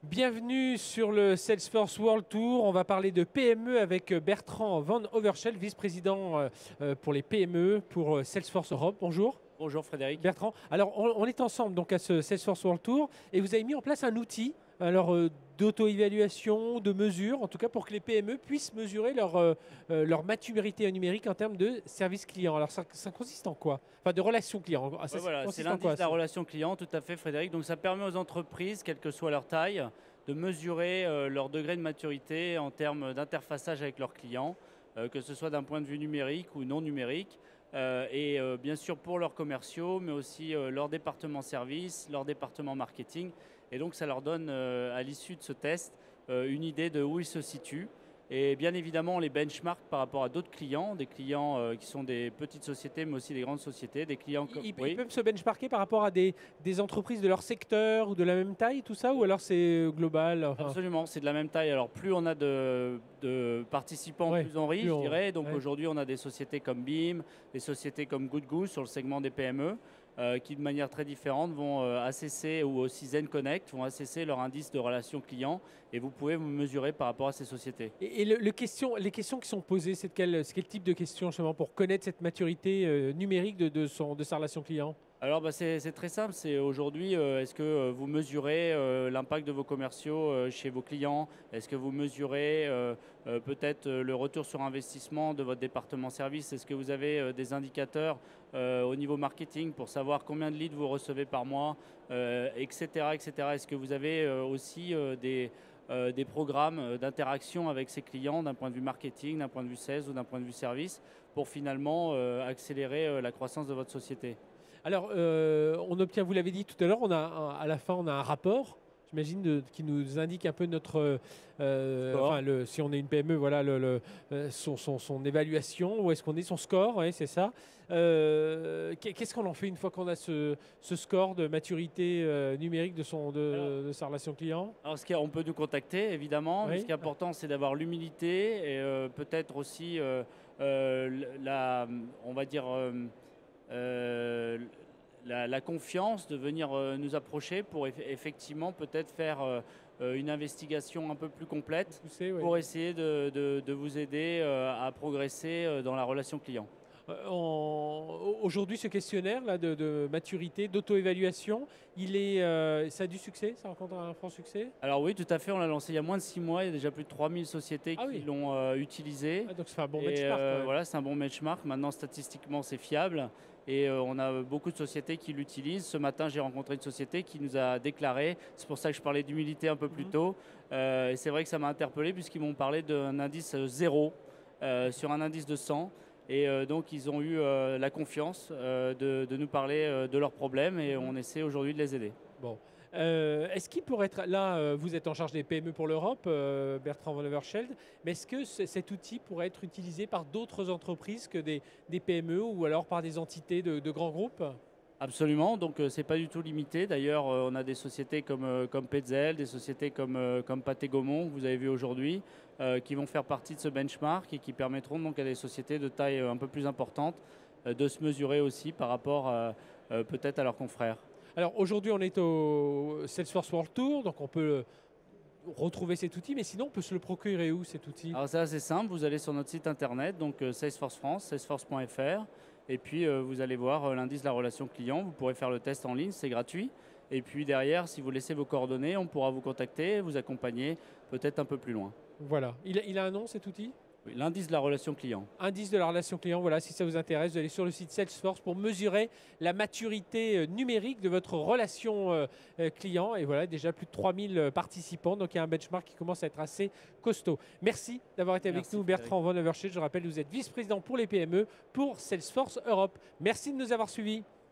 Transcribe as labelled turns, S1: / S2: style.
S1: Bienvenue sur le Salesforce World Tour. On va parler de PME avec Bertrand Van Overschelde, vice-président pour les PME pour Salesforce Europe. Bonjour.
S2: Bonjour Frédéric.
S1: Bertrand. Alors, on est ensemble donc à ce Salesforce World Tour et vous avez mis en place un outil d'auto-évaluation, de mesure, en tout cas pour que les PME puissent mesurer leur maturité numérique en termes de service client. Alors, ça consiste en quoi? Enfin, de relation client.
S2: Voilà, c'est l'indice de la relation client, tout à fait Frédéric. Donc ça permet aux entreprises, quelle que soit leur taille, de mesurer leur degré de maturité en termes d'interfaçage avec leurs clients, que ce soit d'un point de vue numérique ou non numérique. Bien sûr pour leurs commerciaux, mais aussi leur département service, leur département marketing. Et donc ça leur donne à l'issue de ce test une idée de où ils se situent. Et bien évidemment, on les benchmark par rapport à d'autres clients, des clients qui sont des petites sociétés, mais aussi des grandes sociétés, des clients comme...
S1: Ils peuvent se benchmarker par rapport à des entreprises de leur secteur ou de la même taille, tout ça, ou alors c'est global?
S2: Absolument, c'est de la même taille. Alors plus on a de participants, plus on rit, je dirais. Donc aujourd'hui, on a des sociétés comme BIM, des sociétés comme Good Goose sur le segment des PME, qui de manière très différente vont assesser, ou aussi Zen Connect, vont assesser leur indice de relation client, et vous pouvez vous mesurer par rapport à ces sociétés.
S1: Et les questions qui sont posées, c'est quel type de questions justement pour connaître cette maturité numérique de sa relation client?
S2: Alors c'est très simple, c'est aujourd'hui, est-ce que vous mesurez l'impact de vos commerciaux chez vos clients? Est-ce que vous mesurez peut-être le retour sur investissement de votre département service? Est-ce que vous avez des indicateurs au niveau marketing pour savoir combien de leads vous recevez par mois, etc., etc. Est-ce que vous avez aussi des programmes d'interaction avec ces clients d'un point de vue marketing, d'un point de vue sales ou d'un point de vue service pour finalement accélérer la croissance de votre société?
S1: Alors, on obtient, vous l'avez dit tout à l'heure, à la fin, on a un rapport, j'imagine, qui nous indique un peu notre, si on est une PME, voilà, son évaluation, où est-ce qu'on est, son score, ouais, c'est ça. Qu'est-ce qu'on en fait une fois qu'on a ce score de maturité numérique de sa relation client?
S2: Alors, on peut nous contacter, évidemment.
S1: Oui.
S2: Ce qui est important, c'est d'avoir l'humilité et peut-être aussi, on va dire, la confiance de venir nous approcher pour effectivement peut-être faire une investigation un peu plus complète pour essayer de vous aider à progresser dans la relation client.
S1: Aujourd'hui, ce questionnaire-là de maturité, d'auto-évaluation, ça a du succès? Ça rencontre un franc succès?
S2: Alors oui, tout à fait. On l'a lancé il y a moins de 6 mois. Il y a déjà plus de 3000 sociétés qui l'ont utilisé.
S1: Donc c'est un bon benchmark.
S2: Voilà, c'est un bon benchmark. Maintenant, statistiquement, c'est fiable. Et on a beaucoup de sociétés qui l'utilisent. Ce matin, j'ai rencontré une société qui nous a déclaré, c'est pour ça que je parlais d'humilité un peu plus tôt, et c'est vrai que ça m'a interpellé puisqu'ils m'ont parlé d'un indice 0 sur un indice de 100. Et donc, ils ont eu la confiance de nous parler de leurs problèmes et on essaie aujourd'hui de les aider.
S1: Bon. Est-ce qu'il pourrait être... Là, vous êtes en charge des PME pour l'Europe, Bertrand Van Overschelde, mais est-ce que cet outil pourrait être utilisé par d'autres entreprises que des PME ou alors par des entités de grands groupes?
S2: Absolument, donc ce n'est pas du tout limité. D'ailleurs, on a des sociétés comme Petzel, des sociétés comme Pathé Gaumont, que vous avez vu aujourd'hui, qui vont faire partie de ce benchmark et qui permettront donc à des sociétés de taille un peu plus importante de se mesurer aussi par rapport peut-être à leurs confrères.
S1: Alors aujourd'hui, on est au Salesforce World Tour, donc on peut retrouver cet outil, mais sinon on peut se le procurer où cet outil?
S2: Alors c'est assez simple, vous allez sur notre site internet, donc Salesforce France, salesforce.fr, et puis vous allez voir l'indice de la relation client, vous pourrez faire le test en ligne, c'est gratuit. Et puis derrière, si vous laissez vos coordonnées, on pourra vous contacter, vous accompagner peut-être un peu plus loin.
S1: Voilà, il a un nom cet outil?
S2: Oui, l'indice de la relation client.
S1: Indice de la relation client, voilà, si ça vous intéresse, vous allez sur le site Salesforce pour mesurer la maturité numérique de votre relation client. Et voilà, déjà plus de 3000 participants, donc il y a un benchmark qui commence à être assez costaud. Merci d'avoir été avec nous, Bertrand Van Overschelde. Je rappelle, vous êtes vice-président pour les PME pour Salesforce Europe. Merci de nous avoir suivis.